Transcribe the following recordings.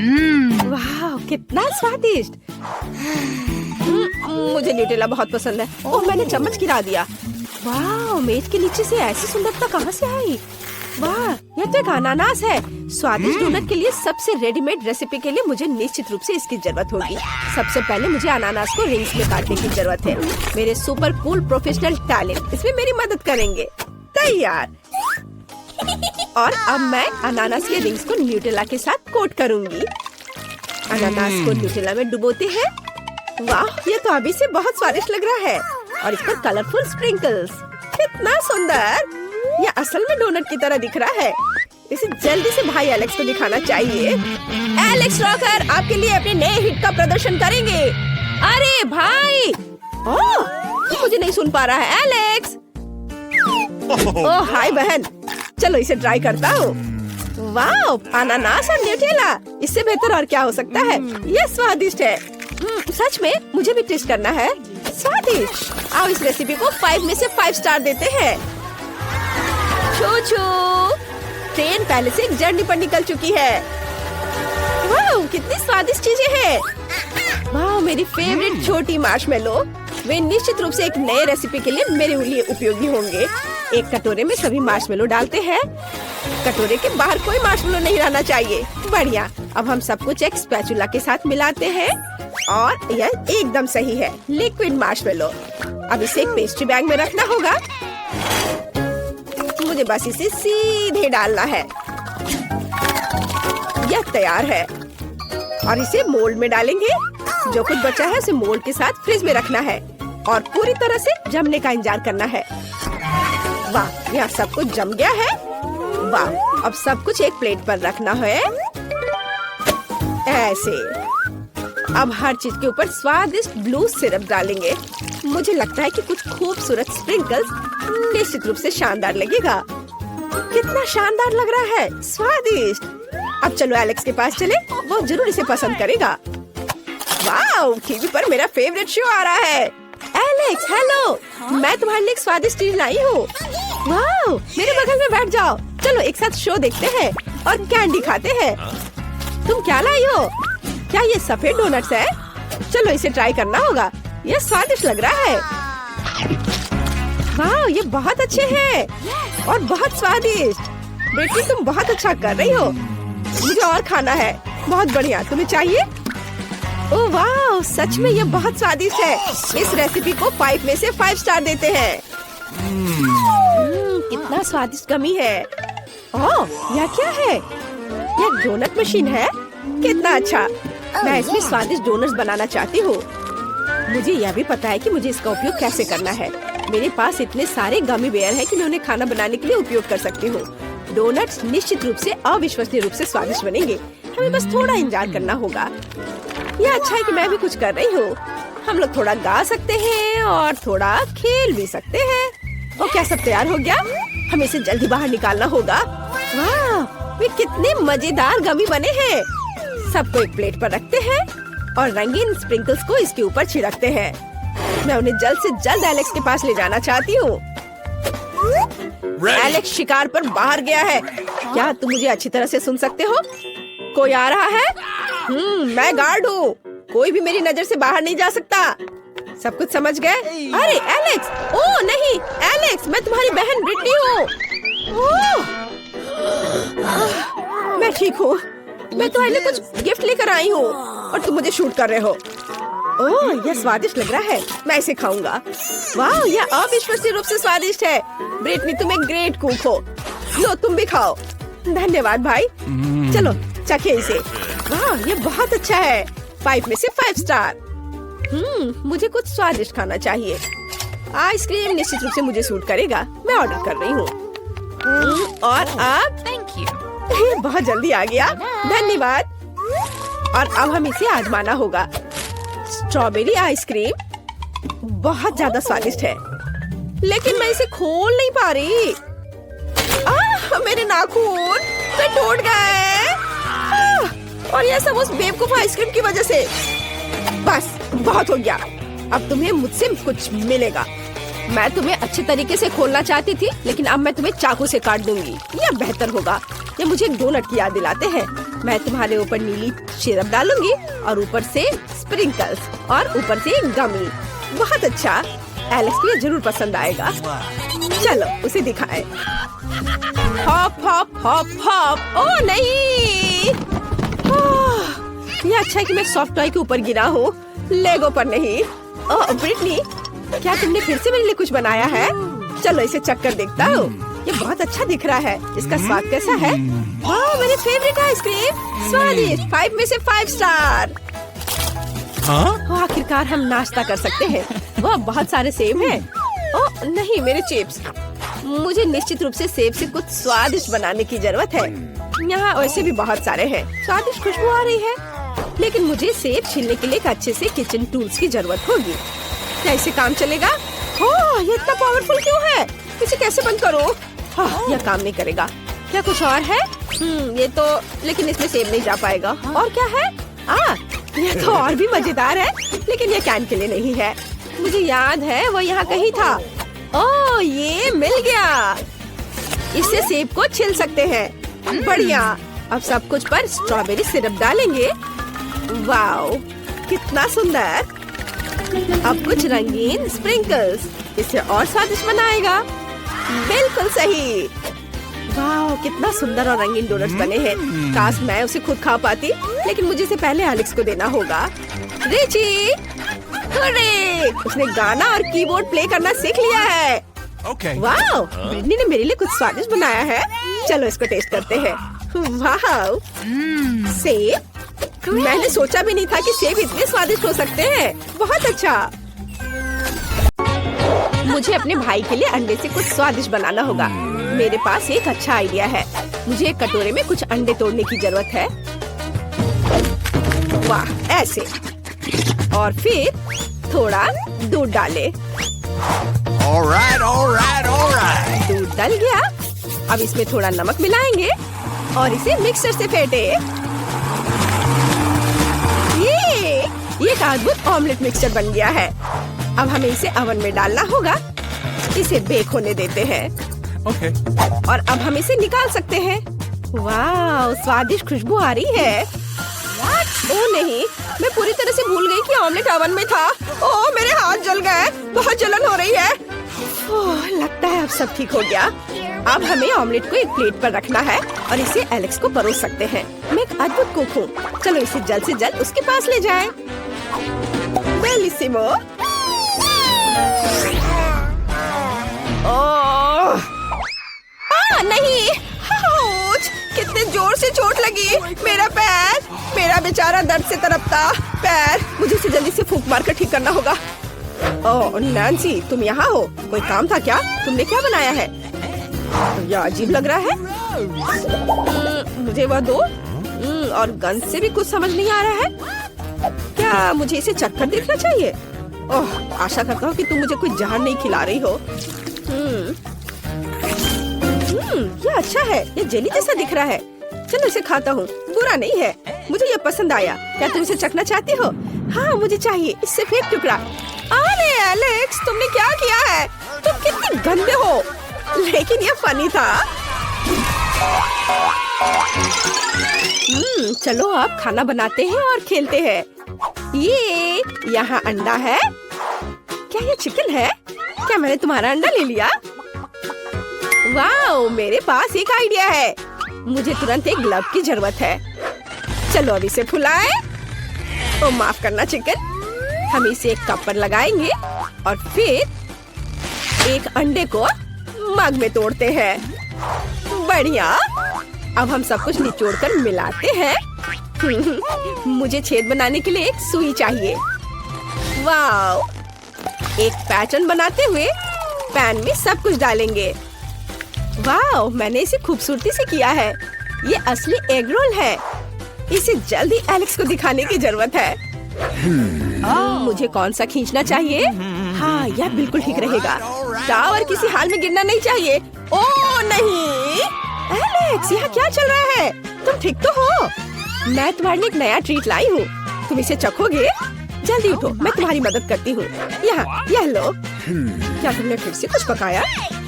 वाह कितना स्वादिष्ट। मुझे न्यूटेला बहुत पसंद है। ओह मैंने चम्मच गिरा दिया। वाह मेज के नीचे से ऐसी सुंदरता कहाँ से आई। वाह यह तो एक अनानास है। स्वादिष्ट डोनट के लिए सबसे रेडीमेड रेसिपी के लिए मुझे निश्चित रूप से इसकी जरूरत होगी। सबसे पहले मुझे अनानास को रिंग्स में काटने की जरूरत है। मेरे सुपर कूल प्रोफेशनल टैलेंट इसमें मेरी मदद करेंगे। तैयार। और अब मैं अनानास के रिंग्स को न्यूटेला के साथ कोट करूंगी। अनानास को न्यूटेला में डुबोते हैं। वाह ये तो अभी से बहुत स्वादिष्ट लग रहा है। और इस पर कलरफुल स्प्रिंकल्स। कितना सुंदर। यह असल में डोनट की तरह दिख रहा है। इसे जल्दी से भाई एलेक्स को दिखाना चाहिए। एलेक्स रॉकर आपके लिए अपने नए हिट का प्रदर्शन करेंगे। अरे भाई ओह तो मुझे नहीं सुन पा रहा है एलेक्स। ओह हाय बहन चलो इसे ट्राई करता हूँ। वाह अनानास और न्यूटेला इससे बेहतर और क्या हो सकता है। यह स्वादिष्ट है। सच में मुझे भी टेस्ट करना है। स्वादिष्ट। आओ इस रेसिपी को 5 में से 5 स्टार देते हैं। छू छू ट्रेन पहले से एक जर्नी पर निकल चुकी है। वाह कितनी स्वादिष्ट चीजें हैं। वाह मेरी फेवरेट छोटी मार्शमेलो। वे निश्चित रूप से एक नए रेसिपी के लिए मेरे लिए उपयोगी होंगे। एक कटोरे में सभी मार्शमेलो डालते हैं। कटोरे के बाहर कोई मार्शमेलो नहीं रहना चाहिए। बढ़िया। अब हम सब कुछ एक स्पैचुला के साथ मिलाते हैं और यह एकदम सही है। Liquid marshmallow. अब इसे एक पेस्ट्री बैग में रखना होगा। मुझे बस इसे सीधे डालना है। यह तैयार है और इसे मोल्ड में डालेंगे। जो कुछ बचा है उसे मोल्ड के साथ फ्रिज में रखना है और पूरी तरह से जमने का इंतजार करना है। वाह यहाँ सब कुछ जम गया है। वाह अब सब कुछ एक प्लेट पर रखना है ऐसे। अब हर चीज के ऊपर स्वादिष्ट ब्लू सिरप डालेंगे। मुझे लगता है कि कुछ खूबसूरत स्प्रिंकल्स निश्चित रूप से शानदार लगेगा। कितना शानदार लग रहा है। स्वादिष्ट। अब चलो एलेक्स के पास चले। वो जरूर इसे पसंद करेगा। वाह टीवी पर मेरा फेवरेट शो आ रहा है। एलेक्स हेलो मैं तुम्हारे लिए एक स्वादिष्ट चीज लाई हूँ। वाह मेरे बगल में बैठ जाओ। चलो एक साथ शो देखते हैं और कैंडी खाते हैं। तुम क्या लाई हो। क्या ये सफेद डोनट्स है। चलो इसे ट्राई करना होगा। ये स्वादिष्ट लग रहा है। वाह ये बहुत अच्छे हैं और बहुत स्वादिष्ट। बेटी तुम बहुत अच्छा कर रही हो। मुझे और खाना है। बहुत बढ़िया। तुम्हें चाहिए। ओह वाह सच में ये बहुत स्वादिष्ट है। इस रेसिपी को 5 में से 5 स्टार देते हैं। कितना स्वादिष्ट गमी है। ओह यह क्या है। यह डोनट मशीन है। कितना अच्छा। मैं इसमें स्वादिष्ट डोनट्स बनाना चाहती हूँ। मुझे यह भी पता है कि मुझे इसका उपयोग कैसे करना है। मेरे पास इतने सारे गमी बेयर हैं कि मैं उन्हें खाना बनाने के लिए उपयोग कर सकती हूँ। डोनट्स निश्चित रूप से अविश्वसनीय रूप से स्वादिष्ट बनेंगे। हमें बस थोड़ा इंतजार करना होगा। यह अच्छा है कि मैं भी कुछ कर रही हूँ। हम लोग थोड़ा गा सकते हैं और थोड़ा खेल भी सकते हैं। और क्या सब तैयार हो गया। हमें इसे जल्दी बाहर निकालना होगा। वाह वे कितने मजेदार गमी बने हैं। सबको एक प्लेट पर रखते हैं और रंगीन स्प्रिंकल्स को इसके ऊपर छिड़कते हैं। मैं उन्हें जल्द से जल्द एलेक्स के पास ले जाना चाहती हूँ। एलेक्स शिकार पर बाहर गया है। क्या तुम मुझे अच्छी तरह से सुन सकते हो। कोई आ रहा है। मैं गार्ड हूँ। कोई भी मेरी नजर से बाहर नहीं जा सकता। सब कुछ समझ गए। अरे एलेक्स। ओह नहीं एलेक्स मैं तुम्हारी बहन ब्रिटनी हूँ। मैं ठीक हूँ। मैं तुम्हारे लिए कुछ गिफ्ट लेकर आई हूँ और तुम मुझे शूट कर रहे हो। ओह यह स्वादिष्ट लग रहा है। मैं इसे खाऊंगा। वाह यह अविश्वसनीय रूप से स्वादिष्ट है। ब्रिटनी तुम एक ग्रेट कुक हो। लो तुम भी खाओ। धन्यवाद भाई। चलो चखे इसे। वाह ये बहुत अच्छा है। 5 में से 5 स्टार। मुझे कुछ स्वादिष्ट खाना चाहिए। आइसक्रीम निश्चित रूप से मुझे सूट करेगा। मैं ऑर्डर कर रही हूँ। और अब थैंक यू। ये बहुत जल्दी आ गया। धन्यवाद। और अब हम इसे आजमाना होगा। स्ट्रॉबेरी आइसक्रीम बहुत ज्यादा स्वादिष्ट है लेकिन मैं इसे खोल नहीं पा रही। मेरे नाखून वे टूट गए। और यह सब उस बेवकूफ आइसक्रीम की वजह से। बस बहुत हो गया। अब तुम्हें मुझसे कुछ मिलेगा। मैं तुम्हें अच्छे तरीके से खोलना चाहती थी लेकिन अब मैं तुम्हें चाकू से काट दूंगी। यह बेहतर होगा। ये मुझे एक डोनट की याद दिलाते हैं। मैं तुम्हारे ऊपर नीली सिरप डालूंगी और ऊपर से स्प्रिंकल्स और ऊपर से गमी। बहुत अच्छा, एलेक्स को ये जरूर पसंद आएगा। चलो उसे दिखाएं। Hop hop hop hop. Oh नहीं, ये अच्छा है कि मैं सॉफ्ट टॉय के ऊपर गिरा हूँ, लेगो पर नहीं। ओह ब्रिटनी, क्या तुमने फिर से मेरे लिए कुछ बनाया है? चलो इसे चख कर देखता हूँ। ये बहुत अच्छा दिख रहा है। इसका स्वाद कैसा है? वाह, मेरी फेवरेट आइसक्रीम, स्वादिष्ट, 5 में से 5 स्टार। आखिरकार हम नाश्ता कर सकते हैं। वाह, बहुत सारे सेब हैं। ओह नहीं, मेरे चिप्स। मुझे निश्चित रूप से सेब से कुछ स्वादिष्ट बनाने की जरूरत है। यहाँ वैसे भी बहुत सारे हैं। स्वादिष्ट खुशबू आ रही है, लेकिन मुझे सेब छीलने के लिए एक अच्छे से किचन टूल्स की जरूरत होगी। क्या इसे काम चलेगा? ओह, ये इतना पावरफुल क्यों है? इसे कैसे बंद करो? यह काम नहीं करेगा। क्या कुछ और है? ये तो, लेकिन इसमें सेब नहीं जा पाएगा। और क्या है? यह तो और भी मजेदार है, लेकिन यह कैन के लिए नहीं है। मुझे याद है वो यहाँ कहीं था। ओह, ये मिल गया। इससे सेब को छिल सकते हैं। बढ़िया। अब सब कुछ पर स्ट्रॉबेरी सिरप डालेंगे। वाओ, कितना सुंदर। अब कुछ रंगीन स्प्रिंकल्स, इसे और स्वादिष्ट बनाएगा। बिल्कुल सही। वाह, कितना सुंदर और रंगीन डोनट्स बने हैं। काश मैं उसे खुद खा पाती, लेकिन मुझे इसे पहले एलेक्स को देना होगा। Richie, hooray! उसने गाना और कीबोर्ड प्ले करना सीख लिया है। वाह, ब्रिटनी ने मेरे लिए कुछ स्वादिष्ट बनाया है। चलो इसको टेस्ट करते हैं। वाह, सेब, मैंने सोचा भी नहीं था कि सेब इतने स्वादिष्ट हो सकते हैं। बहुत अच्छा। मुझे अपने भाई के लिए अंडे से कुछ स्वादिष्ट बनाना होगा। मेरे पास एक अच्छा आइडिया है। मुझे एक कटोरे में कुछ अंडे तोड़ने की जरूरत है। वाह, ऐसे। और फिर थोड़ा दूध डाले। दूध डल गया। अब इसमें थोड़ा नमक मिलाएंगे और इसे मिक्सर से फेंटे। ये एक अद्भुत ऑमलेट मिक्सचर बन गया है। अब हमें इसे ओवन में डालना होगा। इसे बेक होने देते हैं। और अब हम इसे निकाल सकते हैं। वाह, स्वादिष्ट खुशबू आ रही है। ओह नहीं, मैं पूरी तरह से भूल गई कि ऑमलेट ओवन में था। ओह, मेरे हाथ जल गए, बहुत जलन हो रही है। ओह, लगता है अब सब ठीक हो गया। अब हमें ऑमलेट को एक प्लेट पर रखना है और इसे एलेक्स को परोस सकते हैं। मैं एक अद्भुत कुक हूँ। चलो इसे जल्द से जल्द उसके पास ले जाएं। बेलिसिमो। नहीं, कितने जोर से चोट लगी। मेरा पैर, मेरा बेचारा दर्द से तड़पता पैर। मुझे इसे जल्दी से फूंक मार कर ठीक करना होगा। ओह नैन्सी, तुम यहाँ हो? कोई काम था क्या? तुमने क्या बनाया है? यह अजीब लग रहा है। मुझे वह दो। और गंध से भी कुछ समझ नहीं आ रहा है। क्या मुझे इसे चखकर देखना चाहिए? ओह, आशा करता हूँ कि तुम मुझे कोई जहर नहीं खिला रही हो। ये अच्छा है। ये जेली जैसा दिख रहा है। चलो इसे खाता हूँ, बुरा नहीं है। मुझे ये पसंद आया। क्या तुम इसे चखना चाहती हो? हाँ, मुझे चाहिए। इससे फेंक टुकड़ा। अरे एलेक्स, तुमने क्या किया है? तुम कितने गंदे हो। लेकिन ये फनी था। चलो अब खाना बनाते हैं और खेलते हैं। ये यहाँ अंडा है। क्या ये चिकन है? क्या मैंने तुम्हारा अंडा ले लिया? वाओ, मेरे पास एक आइडिया है। मुझे तुरंत एक ग्लव की जरूरत है। चलो अब इसे फुलाएं। माफ करना चिकन। हम इसे एक कप पर लगाएंगे और फिर एक अंडे को मग में तोड़ते हैं। बढ़िया। अब हम सब कुछ निचोड़ कर मिलाते हैं। मुझे छेद बनाने के लिए एक सुई चाहिए। वाओ, एक पैटर्न बनाते हुए पैन में सब कुछ डालेंगे। वाओ, मैंने इसे खूबसूरती से किया है। ये असली एग रोल है। इसे जल्दी एलेक्स को दिखाने की जरूरत है। मुझे कौन सा खींचना चाहिए? हाँ, यह बिल्कुल ठीक रहेगा। टावर किसी हाल में गिरना नहीं चाहिए। ओह नहीं, एलेक्स, यहाँ क्या चल रहा है? तुम ठीक तो हो? मैं तुम्हारे लिए एक नया ट्रीट लाई हूँ। तुम इसे चखोगे? जल्दी उठो, मैं तुम्हारी मदद करती हूँ। यहाँ, यह लो। क्या तुमने फिर से कुछ पकाया?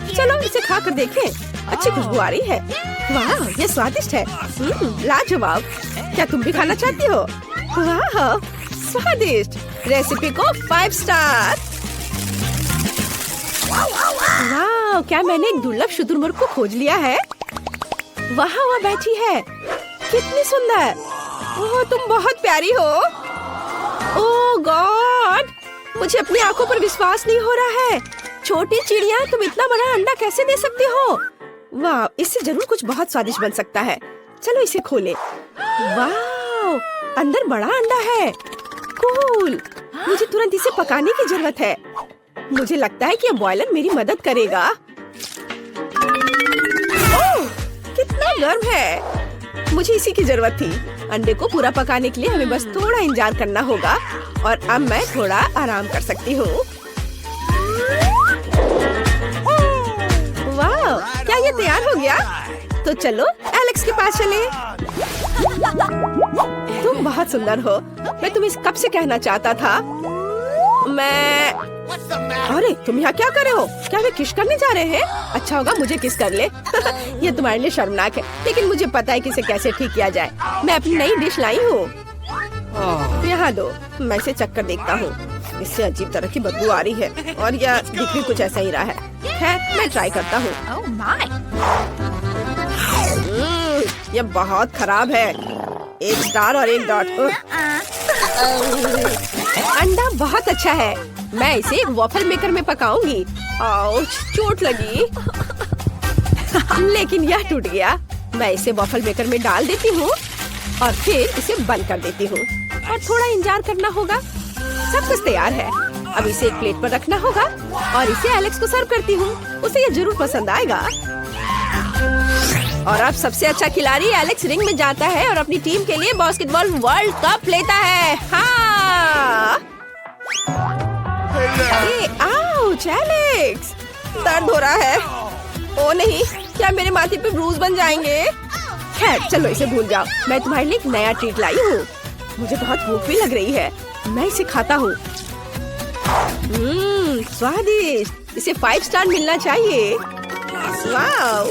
चलो इसे खा कर देखें। अच्छी खुशबू आ रही है। वाह, ये स्वादिष्ट है। लाजवाब। क्या तुम भी खाना चाहती हो? वाह, स्वादिष्ट। रेसिपी को 5 स्टार। वाह, क्या मैंने एक दुर्लभ शुतुरमुर्ग को खोज लिया है? वहाँ वहाँ बैठी है। कितनी सुंदर। ओह, तुम बहुत प्यारी हो। ओह गॉड, मुझे अपनी आंखों पर विश्वास नहीं हो रहा है। छोटी चिड़िया, तुम इतना बड़ा अंडा कैसे दे सकती हो? वाह, इससे जरूर कुछ बहुत स्वादिष्ट बन सकता है। चलो इसे खोलें। वाह, अंदर बड़ा अंडा है। कूल। मुझे तुरंत इसे पकाने की जरूरत है। मुझे लगता है कि यह बॉयलर मेरी मदद करेगा। ओह, कितना गर्म है। मुझे इसी की जरूरत थी। अंडे को पूरा पकाने के लिए हमें बस थोड़ा इंतजार करना होगा और अब मैं थोड़ा आराम कर सकती हूँ। वाह, क्या ये तैयार हो गया? तो चलो एलेक्स के पास चले। तुम बहुत सुंदर हो। मैं तुम्हें कब से कहना चाहता था। अरे तुम यहाँ क्या कर रहे हो? क्या वे किस करने जा रहे हैं? अच्छा होगा मुझे किस कर ले। ये तुम्हारे लिए शर्मनाक है, लेकिन मुझे पता है कि इसे कैसे ठीक किया जाए। मैं अपनी नई डिश लाई हूँ। यहाँ दो, मैं इसे चक्कर देखता हूँ। इससे अजीब तरह की बदबू आ रही है और यह दिख भी कुछ ऐसा ही रहा है। मैं ट्राई करता हूँ। यह बहुत खराब है। 1 स्टार और 1 डॉट। अंडा बहुत अच्छा है। मैं इसे एक वॉफल मेकर में पकाऊंगी। आउच, चोट लगी। लेकिन यह टूट गया। मैं इसे वॉफल मेकर में डाल देती हूँ और फिर इसे बंद कर देती हूँ और थोड़ा इंतजार करना होगा। सब कुछ तैयार है। अब इसे एक प्लेट पर रखना होगा और इसे एलेक्स को सर्व करती हूँ। उसे यह जरूर पसंद आएगा। और अब सबसे अच्छा खिलाड़ी एलेक्स रिंग में जाता है और अपनी टीम के लिए बास्केटबॉल वर्ल्ड कप लेता है। हाँ। आउच, एलेक्स, दर्द हो रहा है। ओ नहीं, क्या मेरे माथे पे ब्रूज बन जाएंगे? खैर चलो इसे भूल जाओ। मैं तुम्हारे लिए एक नया ट्रीट लाई हूँ। मुझे बहुत भूख भी लग रही है। मैं इसे खाता हूँ। स्वादिष्ट। इसे 5 स्टार मिलना चाहिए। वाव।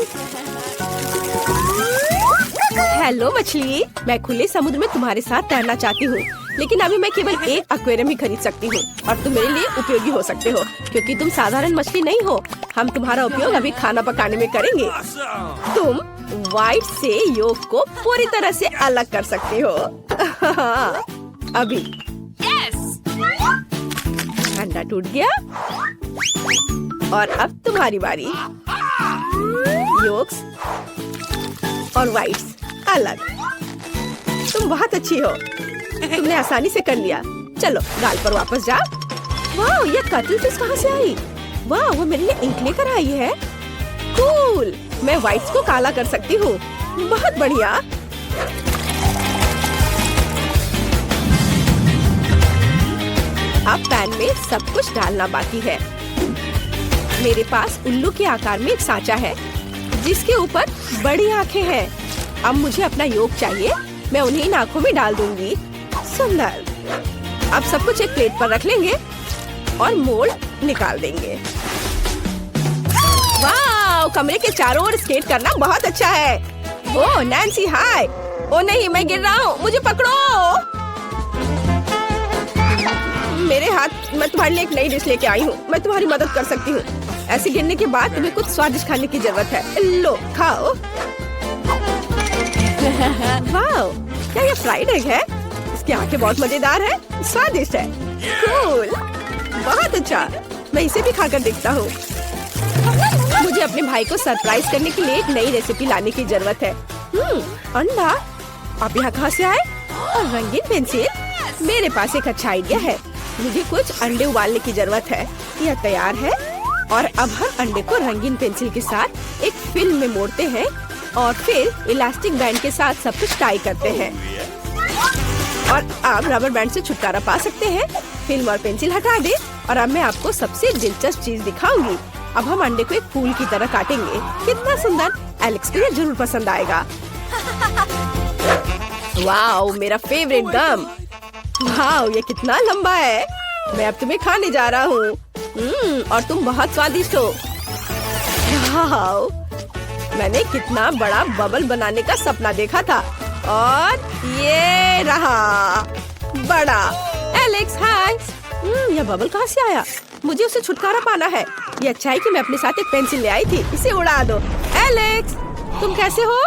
हेलो मछली, मैं खुले समुद्र में तुम्हारे साथ तैरना चाहती हूँ, लेकिन अभी मैं केवल एक एक्वेरियम ही खरीद सकती हूँ और तुम मेरे लिए उपयोगी हो सकते हो क्योंकि तुम साधारण मछली नहीं हो। हम तुम्हारा उपयोग अभी खाना पकाने में करेंगे। तुम व्हाइट से योक को पूरी तरह से अलग कर सकते हो। अभी अंडा टूट गया और अब तुम्हारी बारी। योक्स और व्हाइट्स अलग। तुम बहुत अच्छी हो। तुमने आसानी से कर लिया। चलो गाल पर वापस जाओ। वाह, ये कटल फिश कहाँ से आई? वाह, वो मेरे लिए इंक लेकर आई है। कूल। मैं व्हाइट्स को काला कर सकती हूँ। बहुत बढ़िया। अब पैन में सब कुछ डालना बाकी है। मेरे पास उल्लू के आकार में एक सांचा है जिसके ऊपर बड़ी आंखें हैं। अब मुझे अपना योग चाहिए। मैं उन्हीं इन आंखों में डाल दूंगी। सुंदर। अब सब कुछ एक प्लेट पर रख लेंगे और मोल्ड निकाल देंगे। वाह, कमरे के चारों ओर स्केट करना बहुत अच्छा है। ओह नैन्सी, हाय। ओ नहीं, मैं गिर रहा हूँ, मुझे पकड़ो। मेरे हाथ। मैं तुम्हारे लिए एक नई डिश लेके आई हूँ। मैं तुम्हारी मदद कर सकती हूँ। ऐसे गिरने के बाद तुम्हें कुछ स्वादिष्ट खाने की जरूरत है। लो खाओ। वाह, क्या ये फ्राइड एग है? इसकी आंखें बहुत मजेदार है, स्वादिष्ट है। कूल। बहुत अच्छा। मैं इसे भी खाकर देखता हूँ। मुझे अपने भाई को सरप्राइज करने के लिए एक नई रेसिपी लाने की जरूरत है। अंडा। आप यहाँ कहाँ से आए? और रंगीन पेंसिल। मेरे पास एक अच्छा आइडिया है। मुझे कुछ अंडे उबालने की जरूरत है। यह तैयार है और अब हम अंडे को रंगीन पेंसिल के साथ एक फिल्म में मोड़ते हैं और फिर इलास्टिक बैंड के साथ सब कुछ टाई करते हैं और अब रबर बैंड से छुटकारा पा सकते हैं। फिल्म और पेंसिल हटा दे और अब मैं आपको सबसे दिलचस्प चीज दिखाऊंगी। अब हम अंडे को एक फूल की तरह काटेंगे। कितना सुंदर। एलेक्स को ये जरूर पसंद आएगा। वाओ, मेरा फेवरेट गम। वाओ, ये कितना लंबा है। मैं अब तुम्हें खाने जा रहा हूँ। और तुम बहुत स्वादिष्ट हो। वाओ, मैंने कितना बड़ा बबल बनाने का सपना देखा था और ये रहा बड़ा। एलेक्स हाय। यह बबल कहाँ से आया? मुझे उसे छुटकारा पाना है। ये अच्छा है कि मैं अपने साथ एक पेंसिल ले आई थी। इसे उड़ा दो। एलेक्स तुम कैसे हो?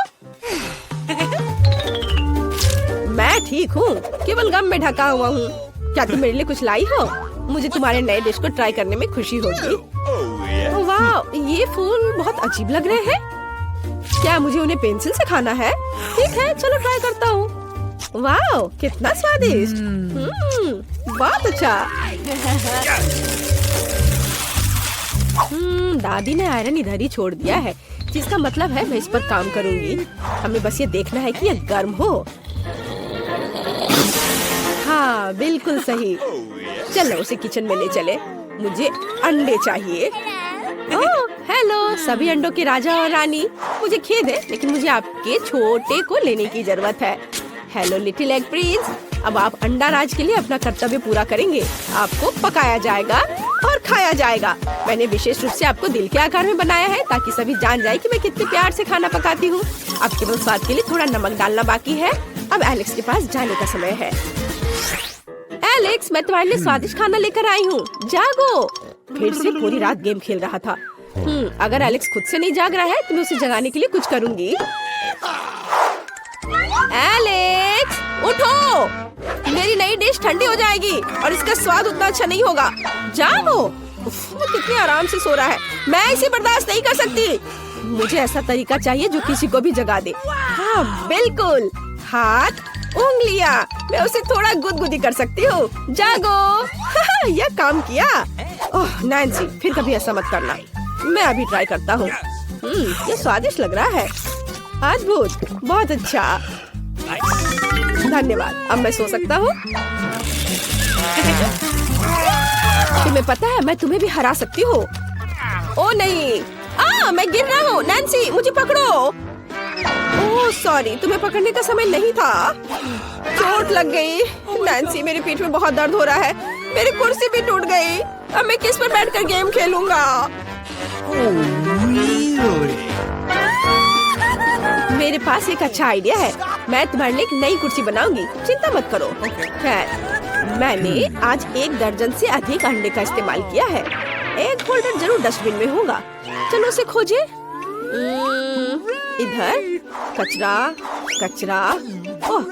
मैं ठीक हूँ, केवल गम में ढका हुआ हूँ। क्या तुम मेरे लिए कुछ लाई हो? मुझे तुम्हारे नए डिश को ट्राई करने में खुशी होगी। वाह, ये फूल बहुत अजीब लग रहे हैं। क्या मुझे उन्हें पेंसिल से खाना है? ठीक है, चलो ट्राई करता हूँ। वाह, कितना स्वादिष्ट। बहुत अच्छा। दादी ने आयरन इधर ही छोड़ दिया है, जिसका मतलब है मैं इस पर काम करूँगी। हमें बस ये देखना है कि यह गर्म हो। हाँ, बिल्कुल सही। चलो उसे किचन में ले चले। मुझे अंडे चाहिए। ओह, हेलो सभी अंडों के राजा और रानी। मुझे खेद है, लेकिन मुझे आपके छोटे को लेने की जरूरत है। हेलो लिटिल एग प्रिंस, अब आप अंडा राज के लिए अपना कर्तव्य पूरा करेंगे। आपको पकाया जाएगा और खाया जाएगा। मैंने विशेष रूप से आपको दिल के आकार में बनाया है, ताकि सभी जान जाए कि मैं कितने प्यार से खाना पकाती हूँ। अब केवल स्वाद के लिए थोड़ा नमक डालना बाकी है। अब एलेक्स के पास जाने का समय है। एलेक्स, मैं तुम्हारे लिए स्वादिष्ट खाना लेकर आई हूँ। जागो। फिर से पूरी रात गेम खेल रहा था। अगर एलेक्स खुद से नहीं जाग रहा है तो मैं उसे जगाने के लिए कुछ करूँगी। एलेक्स उठो, मेरी नई डिश ठंडी हो जाएगी और इसका स्वाद उतना अच्छा नहीं होगा। जागो। वो कितने आराम से सो रहा है। मैं इसे बर्दाश्त नहीं कर सकती। मुझे ऐसा तरीका चाहिए जो किसी को भी जगा दे। हाँ बिल्कुल, हाथ उंगलियां। मैं उसे थोड़ा गुदगुदी कर सकती हूँ। जागो। यह काम किया। ओह नैन्सी, फिर कभी ऐसा मत करना। मैं अभी ट्राई करता हूँ। ये स्वादिष्ट लग रहा है। अद्भुत, बहुत अच्छा। धन्यवाद, अब मैं सो सकता हूँ। तुम्हें पता है मैं तुम्हें भी हरा सकती हूँ। ओ नहीं, मैं गिर रहा हूँ। नैन्सी मुझे पकड़ो। ओह सॉरी, तुम्हें पकड़ने का समय नहीं था। चोट लग गई। नैन्सी, मेरी पीठ में बहुत दर्द हो रहा है। मेरी कुर्सी भी टूट गई। अब मैं किस पर बैठकर गेम खेलूंगा? मेरे पास एक अच्छा आइडिया है। मैं तुम्हारे लिए एक नई कुर्सी बनाऊंगी। चिंता मत करो। खैर, मैंने आज 1 दर्जन से अधिक अंडे का इस्तेमाल किया है। एक होल्डर जरूर डस्टबिन में होगा। चलो उसे खोजे। इधर कचरा कचरा। ओह,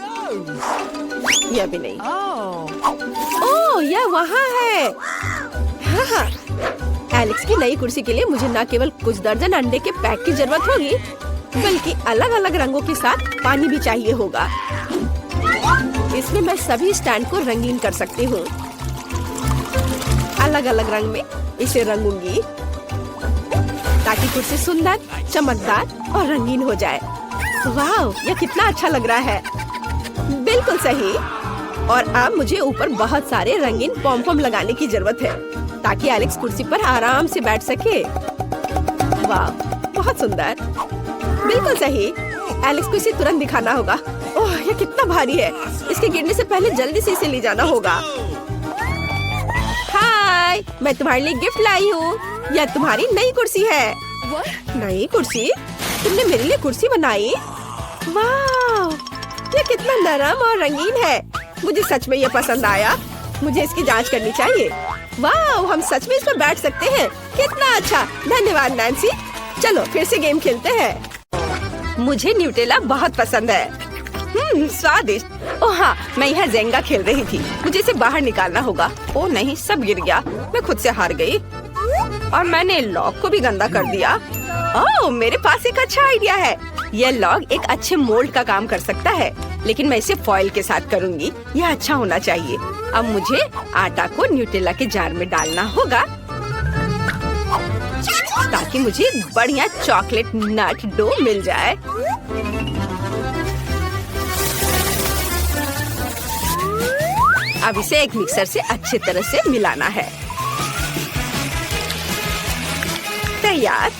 यह भी नहीं। ओह, यह वहाँ है। हाँ, एलेक्स की नई कुर्सी के लिए मुझे न केवल कुछ दर्जन अंडे के पैक की जरूरत होगी, बल्कि अलग अलग रंगों के साथ पानी भी चाहिए होगा। इसमें मैं सभी स्टैंड को रंगीन कर सकती हूँ। अलग अलग रंग में इसे रंगूंगी ताकि कुर्सी सुंदर, चमकदार और रंगीन हो जाए। वाह, यह कितना अच्छा लग रहा है। बिल्कुल सही। और अब मुझे ऊपर बहुत सारे रंगीन पॉम-पॉम लगाने की जरूरत है, ताकि एलेक्स कुर्सी पर आराम से बैठ सके। वाह, बहुत सुंदर। बिल्कुल सही। एलेक्स को इसे तुरंत दिखाना होगा। ओह, यह कितना भारी है। इसके गिरने से पहले जल्दी से इसे ले जाना होगा। हाय, मैं तुम्हारे लिए गिफ्ट लाई हूँ। यह तुम्हारी नई कुर्सी है। नई कुर्सी? तुमने मेरे लिए कुर्सी बनाई? वाह, यह कितना नरम और रंगीन है। मुझे सच में यह पसंद आया। मुझे इसकी जांच करनी चाहिए। वाह, हम सच में इस पर बैठ सकते हैं। कितना अच्छा। धन्यवाद नैन्सी। चलो फिर से गेम खेलते हैं। मुझे न्यूटेला बहुत पसंद है। स्वादिष्ट। ओह हाँ, मैं यहाँ जेंगा खेल रही थी। मुझे इसे बाहर निकालना होगा। ओह नहीं, सब गिर गया। मैं खुद से हार गई और मैंने लॉक को भी गंदा कर दिया। ओह, मेरे पास एक अच्छा आइडिया है। यह लॉग एक अच्छे मोल्ड का काम कर सकता है, लेकिन मैं इसे फॉइल के साथ करूँगी। यह अच्छा होना चाहिए। अब मुझे आटा को न्यूटेला के जार में डालना होगा, ताकि मुझे बढ़िया चॉकलेट नट डो मिल जाए। अब इसे एक मिक्सर से अच्छी तरह से मिलाना है। तैयार।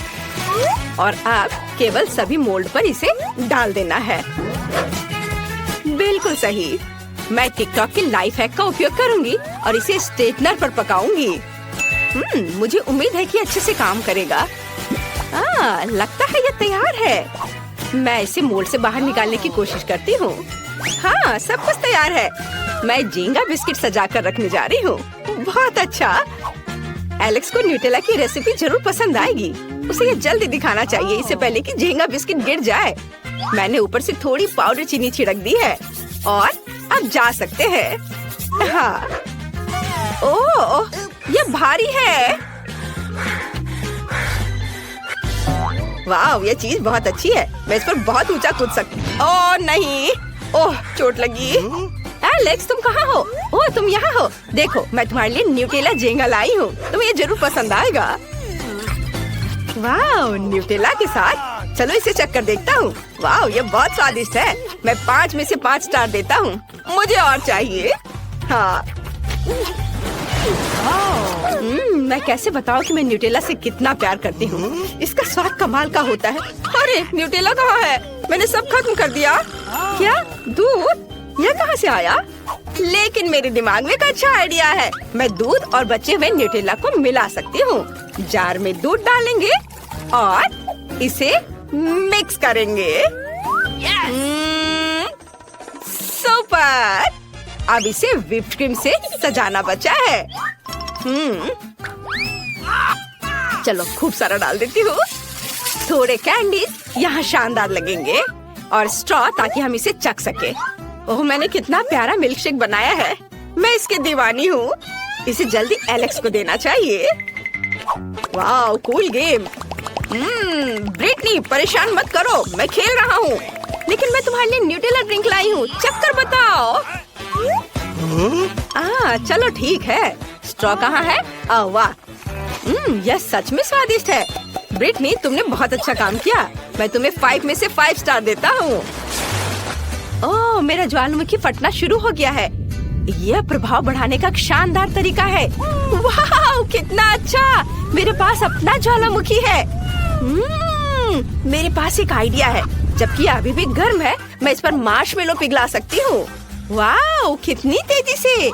और अब केवल सभी मोल्ड पर इसे डाल देना है। बिल्कुल सही। मैं टिकटॉक के लाइफ हैक का उपयोग करूंगी और इसे स्ट्रेटनर पर पकाऊंगी। मुझे उम्मीद है कि अच्छे से काम करेगा। लगता है ये तैयार है। मैं इसे मोल्ड से बाहर निकालने की कोशिश करती हूँ। हाँ, सब कुछ तैयार है। मैं झींगा बिस्किट सजा कर रखने जा रही हूँ। बहुत अच्छा। एलेक्स को न्यूटेला की रेसिपी जरूर पसंद आएगी। उसे ये जल्दी दिखाना चाहिए, इससे पहले कि झींगा बिस्किट गिर जाए। मैंने ऊपर से थोड़ी पाउडर चीनी छिड़क दी है और अब जा सकते हैं। हाँ। ओह, ये भारी है। वाह, ये चीज बहुत अच्छी है। मैं इस पर बहुत ऊंचा कूद सकती। ओह नहीं, ओह चोट लगी। एलेक्स, तुम कहाँ हो? ओह, तुम यहाँ हो। देखो, मैं तुम्हारे लिए न्यूटेला झींगा लाई हूँ। तुम्हें ये जरूर पसंद आएगा। वाह, न्यूटेला के साथ। चलो इसे चक्कर देखता हूँ। वाह, ये बहुत स्वादिष्ट है। मैं 5 में से 5 स्टार देता हूँ। मुझे और चाहिए। हाँ। मैं कैसे बताऊं कि मैं न्यूटेला से कितना प्यार करती हूँ। इसका स्वाद कमाल का होता है। अरे न्यूटेला कहाँ है? मैंने सब खत्म कर दिया। क्या दूध? यह कहाँ से आया? लेकिन मेरे दिमाग में एक अच्छा आइडिया है। मैं दूध और बचे हुए न्यूटेला को मिला सकती हूँ। जार में दूध डालेंगे और इसे मिक्स करेंगे। सुपर! अब इसे व्हिप्ड क्रीम से सजाना बचा है। चलो खूब सारा डाल देती हूँ। थोड़े कैंडीज यहाँ शानदार लगेंगे और स्ट्रॉ ताकि हम इसे चख सके। ओह, मैंने कितना प्यारा मिल्क शेक बनाया है। मैं इसकी दीवानी हूँ। इसे जल्दी एलेक्स को देना चाहिए। वाह, कूल गेम। ब्रिटनी, परेशान मत करो, मैं खेल रहा हूँ। लेकिन मैं तुम्हारे लिए न्यूटेला ड्रिंक लाई हूँ, चक्कर बताओ। चलो ठीक है। स्ट्रॉ कहाँ है? वाह, यह सच में स्वादिष्ट है। ब्रिटनी, तुमने बहुत अच्छा काम किया। मैं तुम्हें 5 में से 5 स्टार देता हूँ। ओह, मेरा ज्वालामुखी फटना शुरू हो गया है। यह प्रभाव बढ़ाने का एक शानदार तरीका है। वाह, कितना अच्छा! मेरे पास अपना ज्वालामुखी है। मेरे पास एक आइडिया है। जबकि अभी भी गर्म है, मैं इस पर मार्शमेलो पिघला सकती हूँ। वाह, कितनी तेजी से!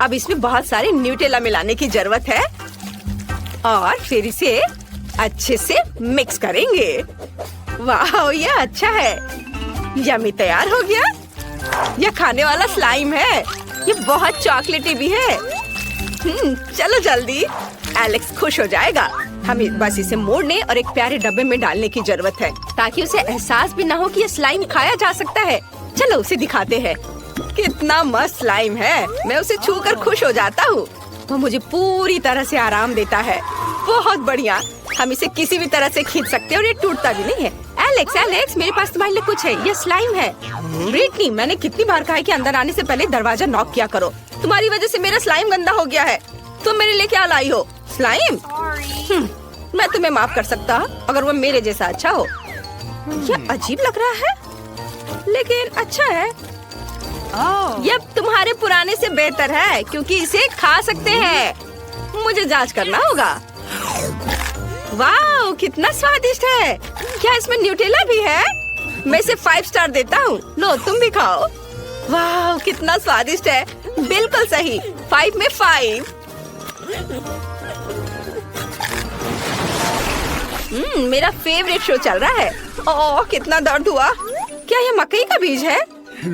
अब इसमें बहुत सारे न्यूटेला मिलाने की जरूरत है और फिर इसे अच्छे से मिक्स करेंगे। वाह, ये अच्छा है। यम्मी तैयार हो गया। यह खाने वाला स्लाइम है। ये बहुत चॉकलेटी भी है। चलो जल्दी, एलेक्स खुश हो जाएगा। हमें बस इसे मोड़ने और एक प्यारे डब्बे में डालने की जरूरत है ताकि उसे एहसास भी न हो कि ये स्लाइम खाया जा सकता है। चलो उसे दिखाते हैं। कितना मस्त स्लाइम है। मैं उसे छूकर खुश हो जाता हूँ। वो मुझे पूरी तरह से आराम देता है। बहुत बढ़िया। हम इसे किसी भी तरह से खींच सकते हैं और ये टूटता भी नहीं है। एलेक्स, मेरे पास तुम्हारे लिए कुछ है। ये स्लाइम है। ब्रिटनी, मैंने कितनी बार कहा है कि अंदर आने से पहले दरवाजा नॉक किया करो। तुम्हारी वजह से मेरा स्लाइम गंदा हो गया है। तुम मेरे लिए क्या लाई हो? स्लाइम? मैं तुम्हें माफ कर सकता अगर वो मेरे जैसा अच्छा हो। यह अजीब लग रहा है लेकिन अच्छा है। यह तुम्हारे पुराने से बेहतर है क्योंकि इसे खा सकते हैं। मुझे जांच करना होगा। वाह, कितना स्वादिष्ट है। क्या इसमें न्यूटेला भी है? मैं इसे 5 स्टार देता हूँ। लो, तुम भी खाओ। वाह, कितना स्वादिष्ट है। बिल्कुल सही, 5 में 5। मेरा फेवरेट शो चल रहा है। ओह, कितना दर्द हुआ। क्या यह मकई का बीज है?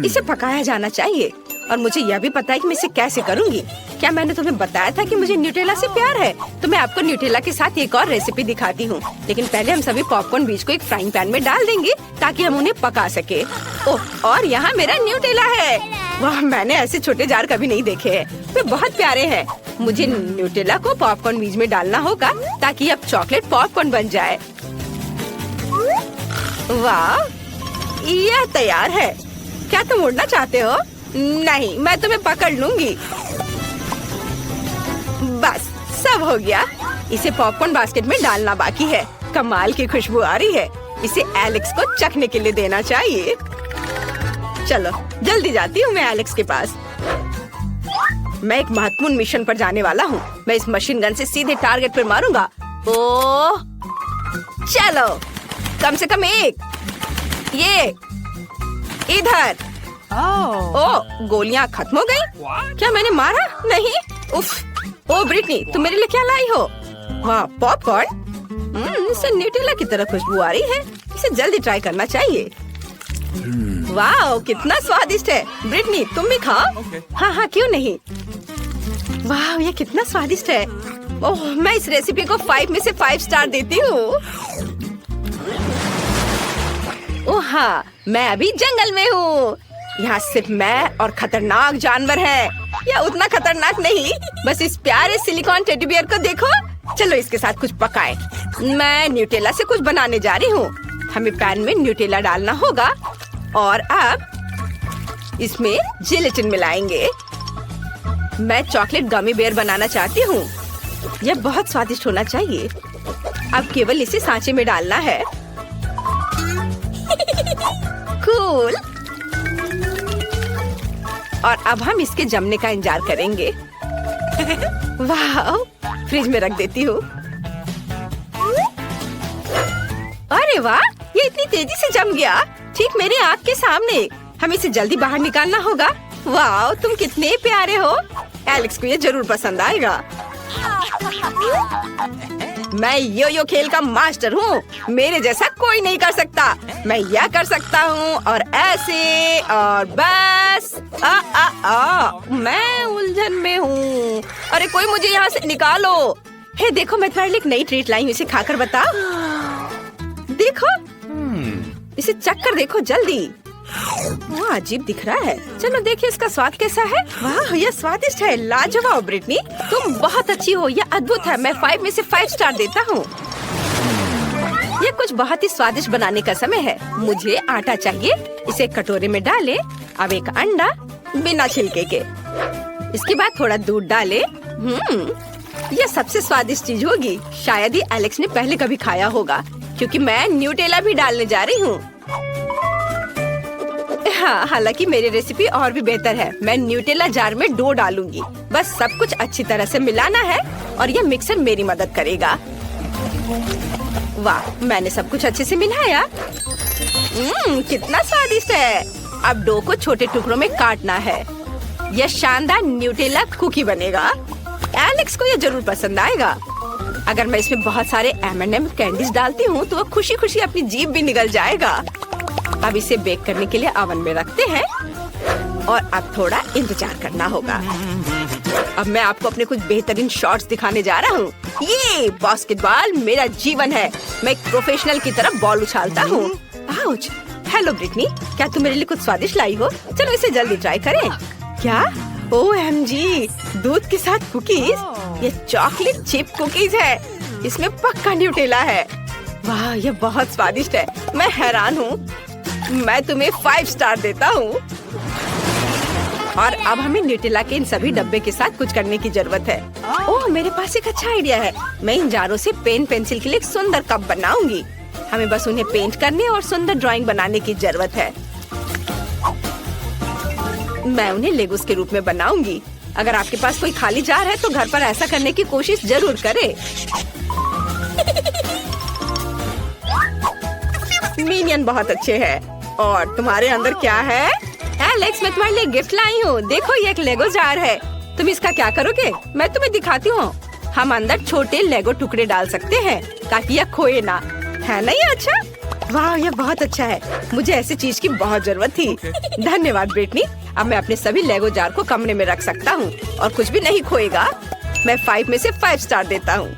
इसे पकाया जाना चाहिए और मुझे यह भी पता है कि मैं इसे कैसे करूँगी। क्या मैंने तुम्हें बताया था कि मुझे न्यूटेला से प्यार है? तो मैं आपको न्यूटेला के साथ एक और रेसिपी दिखाती हूँ। लेकिन पहले हम सभी पॉपकॉर्न बीज को एक फ्राइंग पैन में डाल देंगे ताकि हम उन्हें पका सके। ओह, और यहाँ मेरा न्यूटेला है। वाह, मैंने ऐसे छोटे जार कभी नहीं देखे हैं। वे बहुत प्यारे हैं। मुझे न्यूटेला को पॉपकॉर्न बीज में डालना होगा ताकि अब चॉकलेट पॉपकॉर्न बन जाए। वाह, यह तैयार है। क्या तुम उड़ना चाहते हो? नहीं, मैं तुम्हें पकड़ लूंगी। बस, सब हो गया। इसे पॉपकॉर्न बास्केट में डालना बाकी है। कमाल की खुशबू आ रही है। इसे एलेक्स को चखने के लिए देना चाहिए। चलो जल्दी जाती हूँ मैं एलेक्स के पास। मैं एक महत्वपूर्ण मिशन पर जाने वाला हूँ। मैं इस मशीन गन से सीधे टारगेट पर मारूंगा। ओह, चलो, कम से कम एक। ये इधर। ओह, गोलियां खत्म हो गई। क्या मैंने मारा? नहीं। उफ। ओह ब्रिटनी, तुम मेरे लिए क्या लाई हो? वाह, पॉपकॉर्न। इससे न्यूटेला की तरह खुशबू आ रही है। इसे जल्दी ट्राई करना चाहिए। वाह, कितना स्वादिष्ट है। ब्रिटनी, तुम भी खाओ। हाँ हाँ, क्यों नहीं। वाह, ये कितना स्वादिष्ट है। ओह, मैं इस रेसिपी को 5 में से 5 स्टार देती हूँ। ओह हाँ, मैं अभी जंगल में हूँ। यहाँ सिर्फ मैं और खतरनाक जानवर है। या उतना खतरनाक नहीं, बस इस प्यारे सिलिकॉन टेडी बियर को देखो। चलो इसके साथ कुछ पकाए। मैं न्यूटेला से कुछ बनाने जा रही हूँ। हमें पैन में न्यूटेला डालना होगा और अब इसमें जेलेटिन मिलाएंगे। मैं चॉकलेट गमी बेयर बनाना चाहती हूँ। यह बहुत स्वादिष्ट होना चाहिए। अब केवल इसे सांचे में डालना है। कूल। और अब हम इसके जमने का इंतजार करेंगे। वाह, फ्रिज में रख देती हूँ। अरे वाह, ये इतनी तेजी से जम गया, ठीक मेरी आँख के सामने। हमें इसे जल्दी बाहर निकालना होगा। वाह, तुम कितने प्यारे हो। एलेक्स को ये जरूर पसंद आएगा। मैं यो यो खेल का मास्टर हूँ। मेरे जैसा कोई नहीं कर सकता। मैं यह कर सकता हूँ और ऐसे और बस। मैं उलझन में हूँ। अरे कोई मुझे यहाँ से निकालो। हे देखो, मैं तुम्हारे लिए एक नई ट्रीट लाई हूँ। इसे खाकर बता। देखो, इसे चक्कर देखो जल्दी। वाह, अजीब दिख रहा है। चलो देखिए इसका स्वाद कैसा है। वाह, यह स्वादिष्ट है। लाजवाब ब्रिटनी, तुम बहुत अच्छी हो। यह अद्भुत है। मैं 5 में से 5 स्टार देता हूँ। यह कुछ बहुत ही स्वादिष्ट बनाने का समय है। मुझे आटा चाहिए। इसे कटोरे में डालें। अब एक अंडा बिना छिलके के। इसके बाद थोड़ा दूध डालें। यह सबसे स्वादिष्ट चीज होगी। शायद ही एलेक्स ने पहले कभी खाया होगा, क्योंकि मैं न्यूटेला भी डालने जा रही हूँ। हाँ, हालांकि मेरी रेसिपी और भी बेहतर है। मैं न्यूटेला जार में डो डालूंगी। बस सब कुछ अच्छी तरह से मिलाना है और यह मिक्सर मेरी मदद करेगा। वाह, मैंने सब कुछ अच्छे से मिलाया। कितना स्वादिष्ट है। अब डो को छोटे टुकड़ों में काटना है। यह शानदार न्यूटेला कुकी बनेगा। एलेक्स को यह जरूर पसंद आएगा। अगर मैं इसमें बहुत सारे M&M कैंडीज डालती हूँ तो वो खुशी खुशी अपनी जीभ भी निगल जाएगा। अब इसे बेक करने के लिए ओवन में रखते हैं और अब थोड़ा इंतजार करना होगा। अब मैं आपको अपने कुछ बेहतरीन शॉट्स दिखाने जा रहा हूँ। ये बास्केटबॉल मेरा जीवन है। मैं एक प्रोफेशनल की तरह बॉल उछालता हूँ। आउच। हेलो ब्रिटनी, क्या तुम मेरे लिए कुछ स्वादिष्ट लाई हो? चलो इसे जल्दी ट्राई करें। क्या? OMG, दूध के साथ कुकीज। ये चॉकलेट चिप कुकीज है। इसमें पक्का न्यूटेला है। वाह, ये बहुत स्वादिष्ट है। मैं हैरान हूँ। मैं तुम्हें 5 स्टार देता हूँ। और अब हमें न्यूटेला के इन सभी डब्बे के साथ कुछ करने की जरूरत है। ओह, मेरे पास एक अच्छा आइडिया है। मैं इन जारों से पेन पेंसिल के लिए एक सुंदर कप बनाऊंगी। हमें बस उन्हें पेंट करने और सुंदर ड्राइंग बनाने की जरूरत है। मैं उन्हें लेगोस के रूप में बनाऊंगी। अगर आपके पास कोई खाली जार है तो घर पर ऐसा करने की कोशिश जरूर करें। मिनियन बहुत अच्छे हैं। और तुम्हारे अंदर क्या है? एलेक्स, मैं तुम्हारे लिए गिफ्ट लाई हूँ। देखो, ये एक लेगो जार है। तुम इसका क्या करोगे? मैं तुम्हें दिखाती हूँ। हम अंदर छोटे लेगो टुकड़े डाल सकते हैं ताकि यह खोए ना। है ना ये अच्छा? वाह, यह बहुत अच्छा है। मुझे ऐसी चीज की बहुत जरूरत थी। धन्यवाद ब्रिटनी। अब मैं अपने सभी लेगो जार को कमरे में रख सकता हूँ और कुछ भी नहीं खोएगा। मैं 5 में से 5 स्टार देता हूँ।